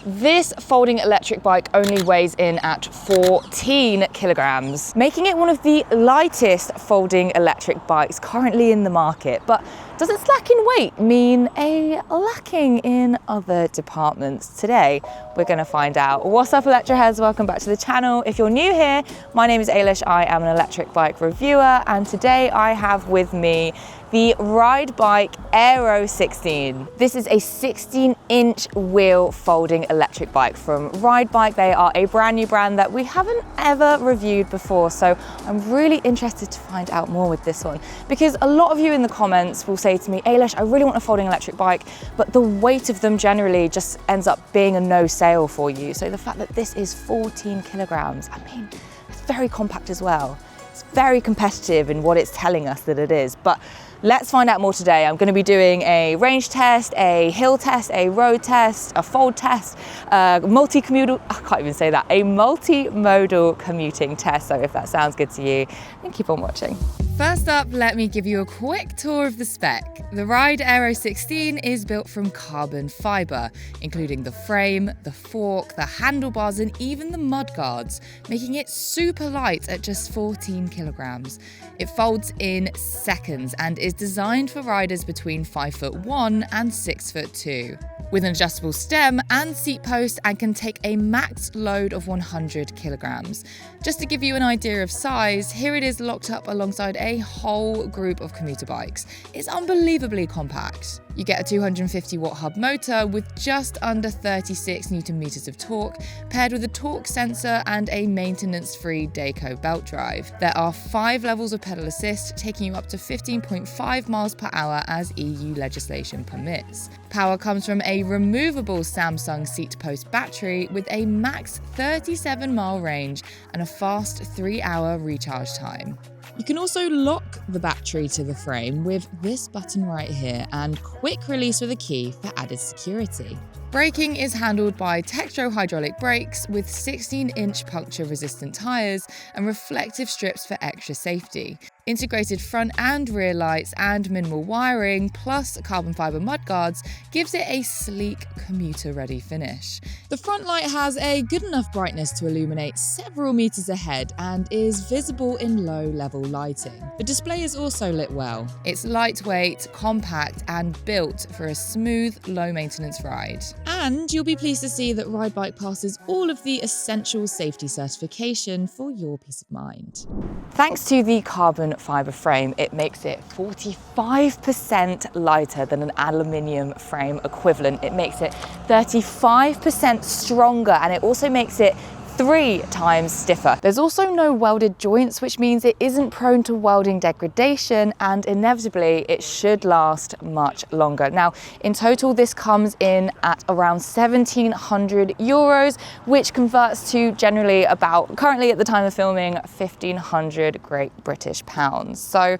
This folding electric bike only weighs in at 14 kilograms, making it one of the lightest folding electric bikes currently in the market. But does its lack in weight mean a lacking in other departments? Today, we're going to find out. What's up, ElectroHeads? Welcome back to the channel. If you're new here, my name is Ailish. I am an electric bike reviewer, and today I have with me the RydBike Aero 16. This is a 16-inch wheel folding electric bike from RydBike. They are a brand new brand that we haven't ever reviewed before, so I'm really interested to find out more with this one, because a lot of you in the comments will say to me, Ailish, I really want a folding electric bike, but the weight of them generally just ends up being a no sale for you. So the fact that this is 14 kilograms, I mean, it's very compact as well. It's very competitive in what it's telling us that it is, but let's find out more today. I'm going to be doing a range test, a hill test, a road test, a fold test, a multi-commuter, I can't even say that, a multimodal commuting test. So if that sounds good to you, then keep on watching. First up, let me give you a quick tour of the spec. The RYD Aero 16 is built from carbon fiber, including the frame, the fork, the handlebars, and even the mudguards, making it super light at just 14 kilograms. It folds in seconds and is designed for riders between 5'1" and 6'2", with an adjustable stem and seat post, and can take a max load of 100 kilograms. Just to give you an idea of size, here it is locked up alongside a whole group of commuter bikes. It's unbelievably compact. You get a 250 watt hub motor with just under 36 Newton meters of torque, paired with a torque sensor and a maintenance-free Dayco belt drive. There are 5 levels of pedal assist, taking you up to 15.5 miles per hour as EU legislation permits. Power comes from a removable Samsung seat post battery with a max 37-mile range and a fast 3-hour recharge time. You can also lock the battery to the frame with this button right here, and quick release with a key for added security. Braking is handled by Tektro hydraulic brakes with 16-inch puncture-resistant tyres and reflective strips for extra safety. Integrated front and rear lights and minimal wiring, plus carbon fibre mudguards, gives it a sleek, commuter-ready finish. The front light has a good enough brightness to illuminate several meters ahead and is visible in low-level lighting. The display is also lit well. It's lightweight, compact, and built for a smooth, low-maintenance ride. And you'll be pleased to see that RydBike passes all of the essential safety certification for your peace of mind. Thanks to the carbon fibre frame, it makes it 45% lighter than an aluminium frame equivalent. It makes it 35% stronger, and it also makes it 3 times stiffer. There's also no welded joints, which means it isn't prone to welding degradation, and inevitably it should last much longer. Now, in total, this comes in at around 1,700 euros, which converts to generally about, currently at the time of filming, 1,500 Great British pounds. So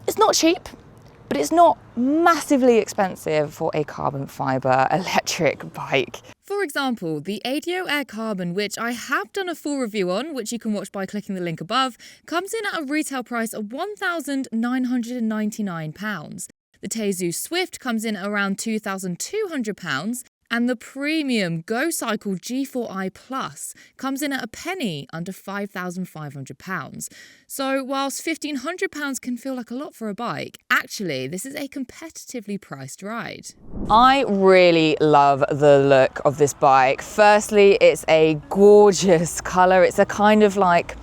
it's not cheap, but it's not massively expensive for a carbon fibre electric bike. For example, the ADO Air Carbon, which I have done a full review on, which you can watch by clicking the link above, comes in at a retail price of £1,999. The Teizu Swift comes in at around £2,200, and the premium Go Cycle G4i Plus comes in at a penny under £5,500. So whilst £1,500 can feel like a lot for a bike, actually this is a competitively priced ride. I really love the look of this bike. Firstly, it's a gorgeous colour. It's a kind of like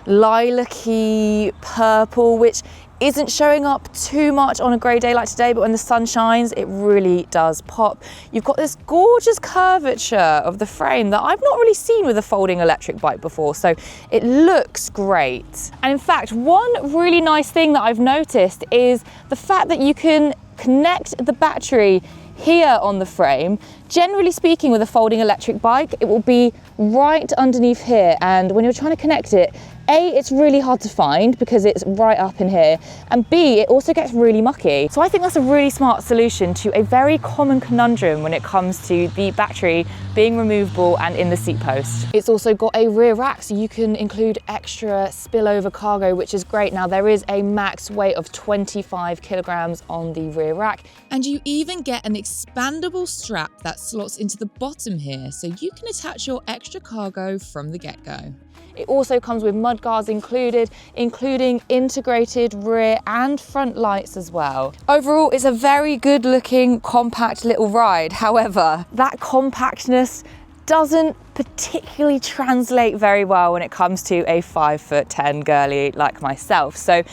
lilac-y purple, which isn't showing up too much on a grey day like today, but when the sun shines, it really does pop. You've got this gorgeous curvature of the frame that I've not really seen with a folding electric bike before, so it looks great. And in fact, one really nice thing that I've noticed is the fact that you can connect the battery here on the frame. Generally speaking, with a folding electric bike, it will be right underneath here, and when you're trying to connect it, A, it's really hard to find because it's right up in here, and B, it also gets really mucky. So I think that's a really smart solution to a very common conundrum when it comes to the battery being removable and in the seat post. It's also got a rear rack, so you can include extra spillover cargo, which is great. Now, there is a max weight of 25 kilograms on the rear rack, and you even get an expandable strap that that slots into the bottom here, so you can attach your extra cargo from the get-go. It also comes with mudguards included, including integrated rear and front lights as well. Overall, it's a very good looking, compact little ride. However, that compactness doesn't particularly translate very well when it comes to a 5'10" girly like myself. So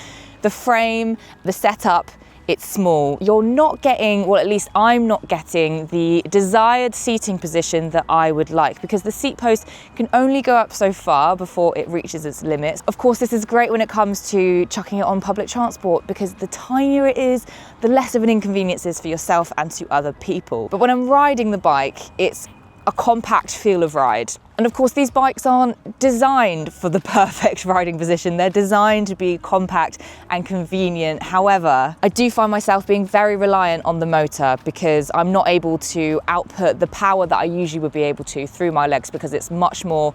the frame, the setup, it's small. You're not getting, well, at least I'm not getting the desired seating position that I would like, because the seat post can only go up so far before it reaches its limits. Of course, this is great when it comes to chucking it on public transport, because the tinier it is, the less of an inconvenience it is for yourself and to other people. But when I'm riding the bike, it's a compact feel of ride. And of course, these bikes aren't designed for the perfect riding position. They're designed to be compact and convenient. However, I do find myself being very reliant on the motor, because I'm not able to output the power that I usually would be able to through my legs, because it's much more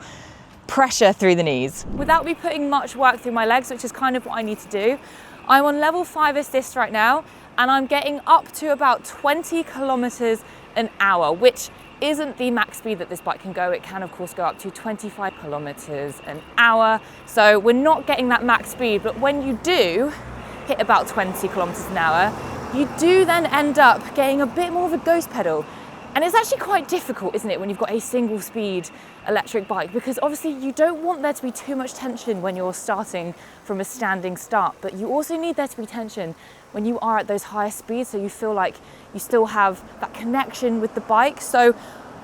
pressure through the knees. Without me putting much work through my legs, which is kind of what I need to do, I'm on level 5 assist right now, and I'm getting up to about 20 kilometers an hour, which isn't the max speed that this bike can go. It can of course go up to 25 kilometers an hour. So we're not getting that max speed, but when you do hit about 20 kilometers an hour, you do then end up getting a bit more of a ghost pedal. And it's actually quite difficult, isn't it, when you've got a single speed electric bike, because obviously you don't want there to be too much tension when you're starting from a standing start, but you also need there to be tension when you are at those higher speeds, so you feel like you still have that connection with the bike. So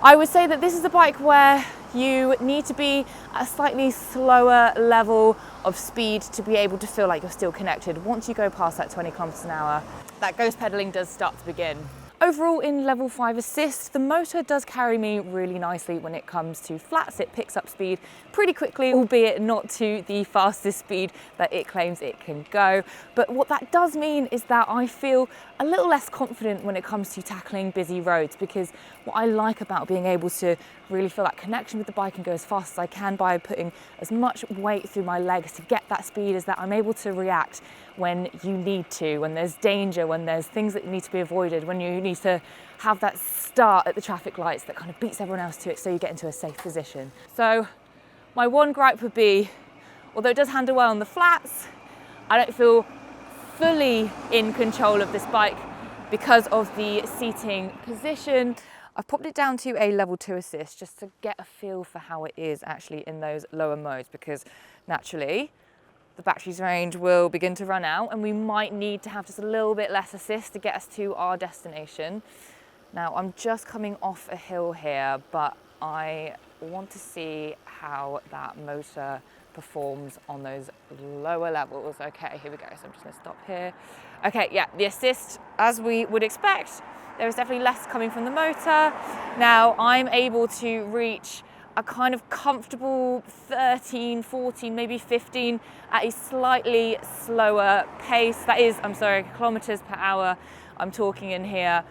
I would say that this is a bike where you need to be at a slightly slower level of speed to be able to feel like you're still connected. Once you go past that 20 kilometers an hour, that ghost pedaling does start to begin. Overall, in level 5 assist, the motor does carry me really nicely when it comes to flats. It picks up speed pretty quickly, albeit not to the fastest speed that it claims it can go. But what that does mean is that I feel a little less confident when it comes to tackling busy roads, because what I like about being able to really feel that connection with the bike and go as fast as I can by putting as much weight through my legs to get that speed is that I'm able to react when you need to, when there's danger, when there's things that need to be avoided, when you need to have that start at the traffic lights that kind of beats everyone else to it so you get into a safe position. So my one gripe would be, although it does handle well on the flats, I don't feel fully in control of this bike because of the seating position. I've popped it down to a level 2 assist just to get a feel for how it is actually in those lower modes, because naturally the battery's range will begin to run out and we might need to have just a little bit less assist to get us to our destination. Now I'm just coming off a hill here, but I want to see how that motor performs on those lower levels. Okay, here we go. So I'm just gonna stop here. Okay, yeah, the assist, as we would expect, there is definitely less coming from the motor. Now I'm able to reach a kind of comfortable 13, 14, maybe 15 at a slightly slower pace. That is, I'm sorry, kilometers per hour I'm talking in here.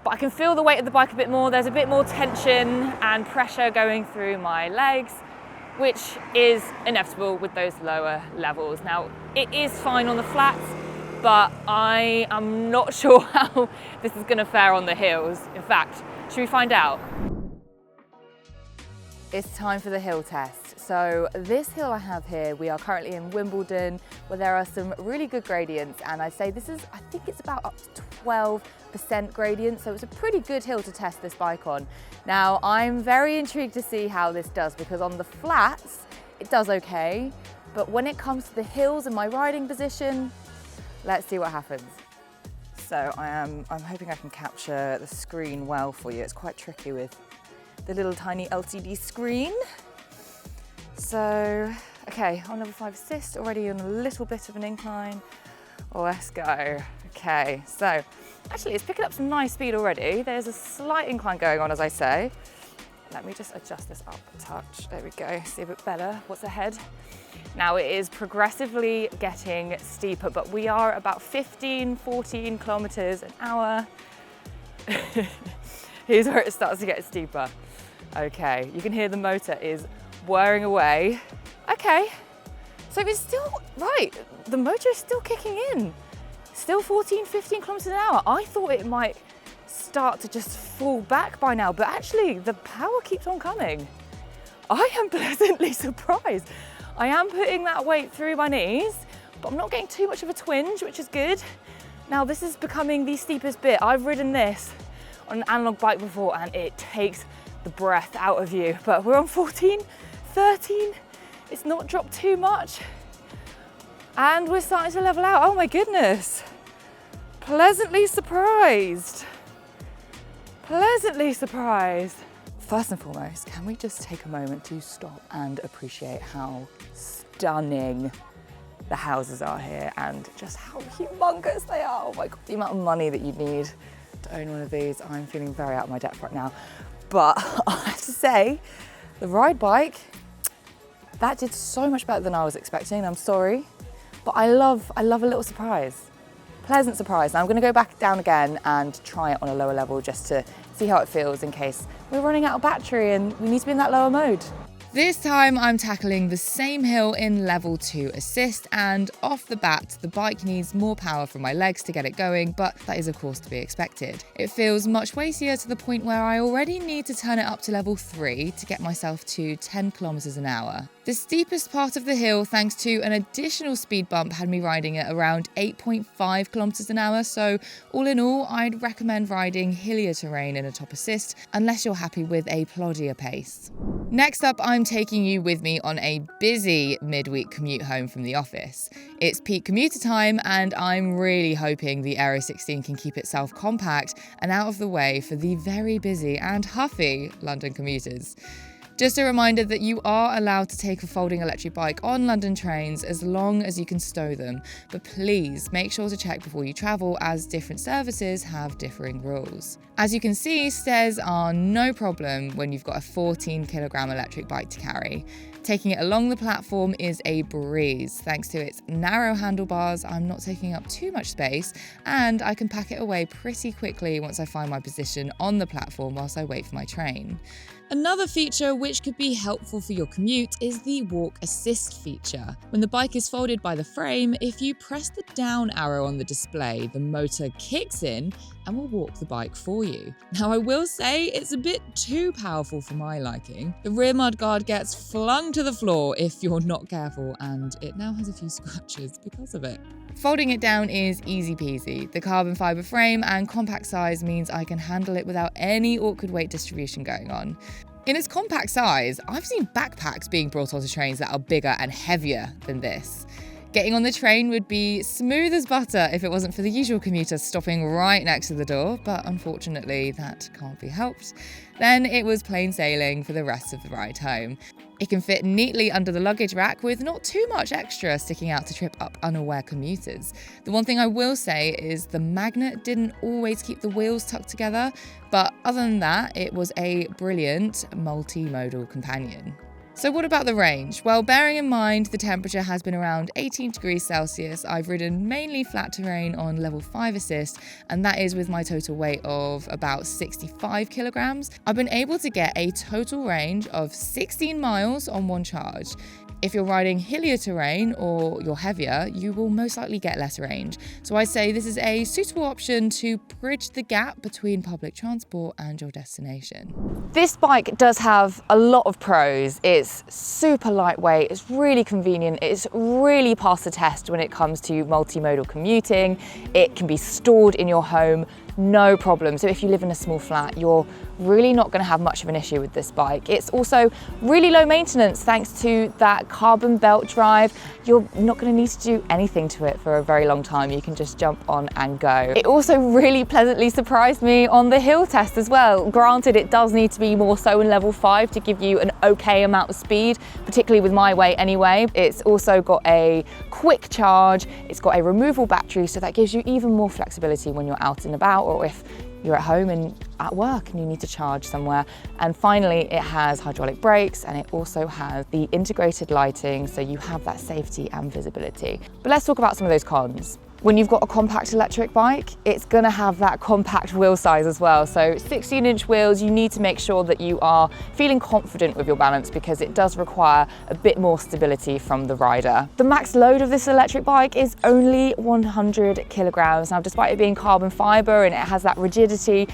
But I can feel the weight of the bike a bit more. There's a bit more tension and pressure going through my legs, which is inevitable with those lower levels. Now, it is fine on the flats, but I am not sure how this is gonna fare on the hills. In fact, should we find out? It's time for the hill test. So this hill I have here, we are currently in Wimbledon, where there are some really good gradients, and I'd say this is, I think it's about up to 12% gradient, so it's a pretty good hill to test this bike on. Now, I'm very intrigued to see how this does, because on the flats, it does okay, but when it comes to the hills and my riding position, let's see what happens. So I'm hoping I can capture the screen well for you. It's quite tricky with the little tiny LCD screen. So, okay, on level 5 assist, already on a little bit of an incline. Let's go. Okay, so actually it's picking up some nice speed already. There's a slight incline going on, as I say. Let me just adjust this up a touch. There we go, see a bit better what's ahead. Now it is progressively getting steeper, but we are about 15, 14 kilometers an hour. Here's where it starts to get steeper. Okay, you can hear the motor is whirring away. Okay, so it's still, right, the motor is still kicking in. Still 14, 15 kilometers an hour. I thought it might start to just fall back by now, but actually the power keeps on coming. I am pleasantly surprised. I am putting that weight through my knees, but I'm not getting too much of a twinge, which is good. Now this is becoming the steepest bit. I've ridden this on an analog bike before and it takes the breath out of you, but we're on 14, 13. It's not dropped too much. And we're starting to level out. Oh my goodness. Pleasantly surprised. Pleasantly surprised. First and foremost, can we just take a moment to stop and appreciate how stunning the houses are here and just how humongous they are. Oh my God, the amount of money that you need to own one of these. I'm feeling very out of my depth right now. But I have to say, the RydBike, that did so much better than I was expecting. I'm sorry, but I love a little surprise. Pleasant surprise. Now I'm gonna go back down again and try it on a lower level just to see how it feels in case we're running out of battery and we need to be in that lower mode. This time I'm tackling the same hill in level 2 assist, and off the bat the bike needs more power from my legs to get it going, but that is of course to be expected. It feels much weightier to the point where I already need to turn it up to level 3 to get myself to 10 kilometers an hour. The steepest part of the hill, thanks to an additional speed bump, had me riding at around 8.5 kilometers an hour, so all in all I'd recommend riding hillier terrain in a top assist unless you're happy with a ploddier pace. Next up, I'm taking you with me on a busy midweek commute home from the office. It's peak commuter time and I'm really hoping the Aero 16 can keep itself compact and out of the way for the very busy and huffy London commuters. Just a reminder that you are allowed to take a folding electric bike on London trains as long as you can stow them, but please make sure to check before you travel as different services have differing rules. As you can see, stairs are no problem when you've got a 14 kilogram electric bike to carry. Taking it along the platform is a breeze. Thanks to its narrow handlebars, I'm not taking up too much space and I can pack it away pretty quickly once I find my position on the platform whilst I wait for my train. Another feature which could be helpful for your commute is the walk assist feature. When the bike is folded by the frame, if you press the down arrow on the display, the motor kicks in and will walk the bike for you. Now I will say it's a bit too powerful for my liking. The rear mudguard gets flung to the floor if you're not careful, and it now has a few scratches because of it. Folding it down is easy peasy. The carbon fibre frame and compact size means I can handle it without any awkward weight distribution going on. In its compact size, I've seen backpacks being brought onto trains that are bigger and heavier than this. Getting on the train would be smooth as butter if it wasn't for the usual commuter stopping right next to the door, but unfortunately that can't be helped. Then it was plain sailing for the rest of the ride home. It can fit neatly under the luggage rack with not too much extra sticking out to trip up unaware commuters. The one thing I will say is the magnet didn't always keep the wheels tucked together, but other than that, it was a brilliant multimodal companion. So what about the range? Well, bearing in mind the temperature has been around 18 degrees Celsius, I've ridden mainly flat terrain on level 5 assist, and that is with my total weight of about 65 kilograms. I've been able to get a total range of 16 miles on one charge. If you're riding hillier terrain or you're heavier, you will most likely get less range. So I say this is a suitable option to bridge the gap between public transport and your destination. This bike does have a lot of pros. It's super lightweight, it's really convenient, it's really passed the test when it comes to multimodal commuting. It can be stored in your home, no problem. So if you live in a small flat, you're really not going to have much of an issue with this bike. It's also really low maintenance thanks to that carbon belt drive. You're not going to need to do anything to it for a very long time. You can just jump on and go. It also really pleasantly surprised me on the hill test as well. Granted, it does need to be more so in level 5 to give you an okay amount of speed, particularly with my weight anyway. It's also got a quick charge. It's got a removable battery, so that gives you even more flexibility when you're out and about, or if you're at home and at work and you need to charge somewhere. And finally, it has hydraulic brakes and it also has the integrated lighting, so you have that safety and visibility. But let's talk about some of those cons. When you've got a compact electric bike, it's gonna have that compact wheel size as well. So 16-inch wheels, you need to make sure that you are feeling confident with your balance because it does require a bit more stability from the rider. The max load of this electric bike is only 100 kilograms. Now, despite it being carbon fiber and it has that rigidity,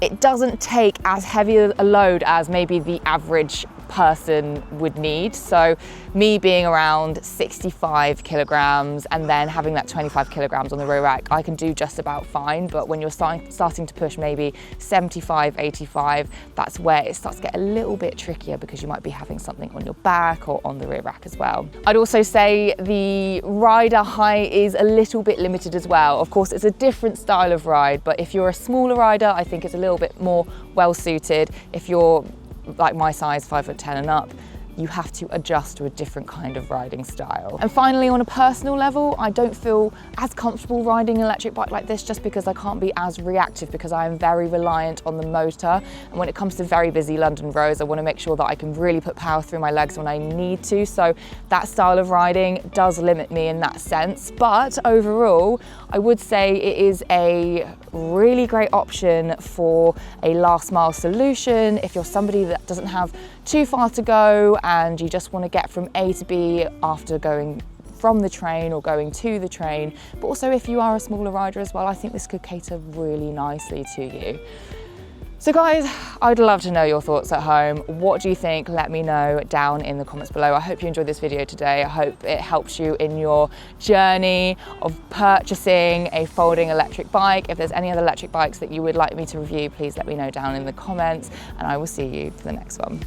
it doesn't take as heavy a load as maybe the average person would need. So me being around 65 kilograms and then having that 25 kilograms on the rear rack, I can do just about fine. But when you're starting to push maybe 75, 85, that's where it starts to get a little bit trickier because you might be having something on your back or on the rear rack as well. I'd also say the rider height is a little bit limited as well. Of course, it's a different style of ride, but if you're a smaller rider, I think it's a little bit more well suited. If you're like my size, 5'10" and up, you have to adjust to a different kind of riding style. And finally, on a personal level, I don't feel as comfortable riding an electric bike like this just because I can't be as reactive because I am very reliant on the motor. And when it comes to very busy London roads, I want to make sure that I can really put power through my legs when I need to. So that style of riding does limit me in that sense. But overall, I would say it is a really great option for a last mile solution. If you're somebody that doesn't have too far to go and you just want to get from A to B after going from the train or going to the train, but also if you are a smaller rider as well, I think this could cater really nicely to you. So guys, I'd love to know your thoughts at home. What do you think? Let me know down in the comments below. I hope you enjoyed this video today. I hope it helps you in your journey of purchasing a folding electric bike. If there's any other electric bikes that you would like me to review, please let me know down in the comments, and I will see you for the next one.